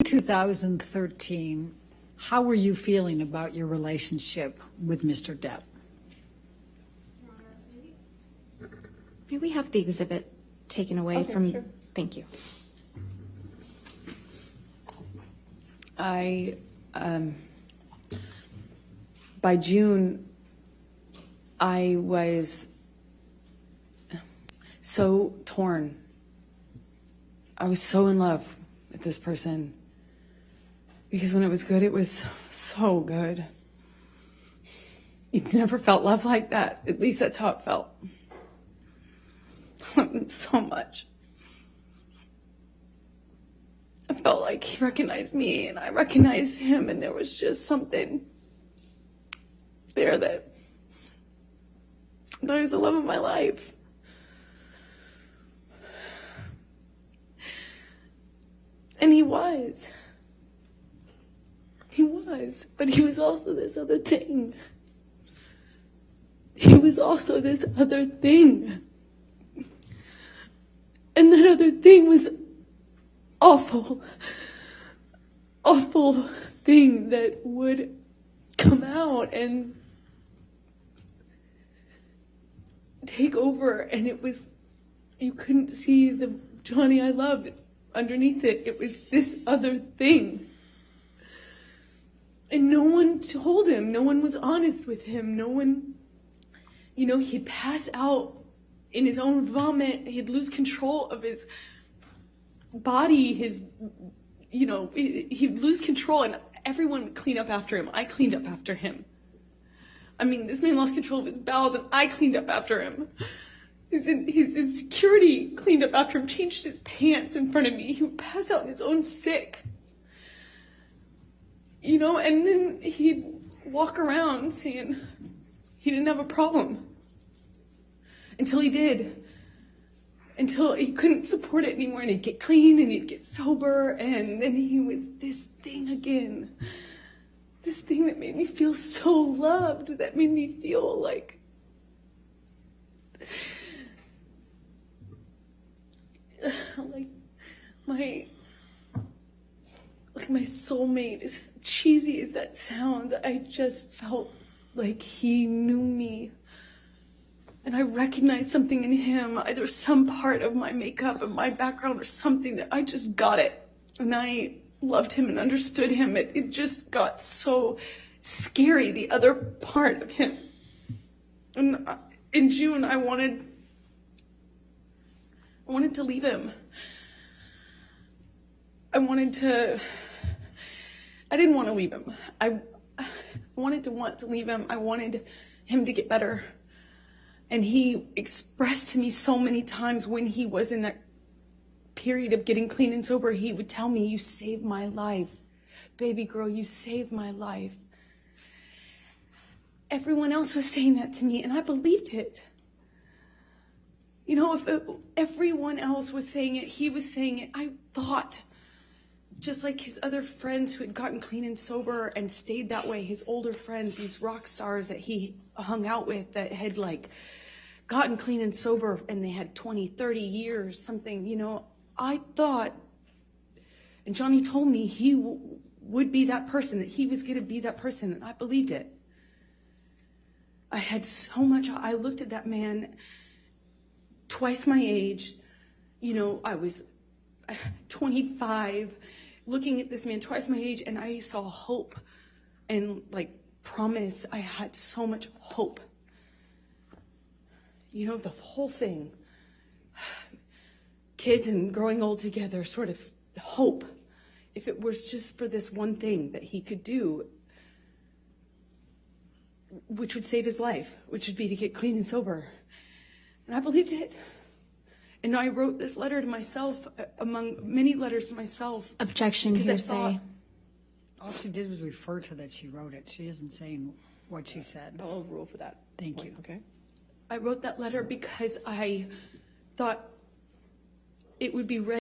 2013, how were you feeling about your relationship with Mr. Depp? May we have the exhibit taken away from? Sure. Thank you. By June, I was so torn. I was so in love with this person because when it was good, it was so good. You've never felt love like that. At least that's how it felt. So much. I felt like he recognized me and I recognized him, and there was just something there that was the love of my life. And he was, but he was also this other thing. He was also this other thing. And that other thing was awful thing that would come out and take over, and it was, you couldn't see the Jonny I loved underneath it. It was this other thing. And no one told him, no one was honest with him, no one, he'd pass out in his own vomit, he'd lose control of his body, he'd lose control, and everyone would clean up after him. I cleaned up after him. I mean, this man lost control of his bowels, and I cleaned up after him. His security cleaned up after him, changed his pants in front of me. He would pass out in his own sick. And then he'd walk around saying he didn't have a problem. Until he did. Until he couldn't support it anymore, and he'd get clean and he'd get sober, and then he was this thing again. This thing that made me feel so loved, that made me feel like my soulmate. As cheesy as that sounds, I just felt like he knew me. And I recognized something in him, either some part of my makeup and my background or something, that I just got it. And I loved him and understood him. It just got so scary, the other part of him. And in June, I wanted to leave him. I didn't want to leave him. I wanted to leave him. I wanted him to get better. And he expressed to me so many times when he was in that period of getting clean and sober, he would tell me, "You saved my life. Baby girl, you saved my life." Everyone else was saying that to me, and I believed it. If everyone else was saying it, he was saying it. I thought, just like his other friends who had gotten clean and sober and stayed that way, his older friends, these rock stars that he hung out with that had gotten clean and sober and they had 20, 30 years, something, I thought, and Jonny told me he would be that person, that he was going to be that person, and I believed it. I had so much, I looked at that man twice my age, I was 25, looking at this man twice my age, and I saw hope and promise. I had so much hope. The whole thing, kids and growing old together, sort of hope. If it was just for this one thing that he could do, which would save his life, which would be to get clean and sober. And I believed it. And I wrote this letter to myself, among many letters to myself. Objection, hearsay. All she did was refer to that she wrote it. She isn't saying what she said. I'll rule for that. Thank you. Okay. I wrote that letter because I thought it would be ready.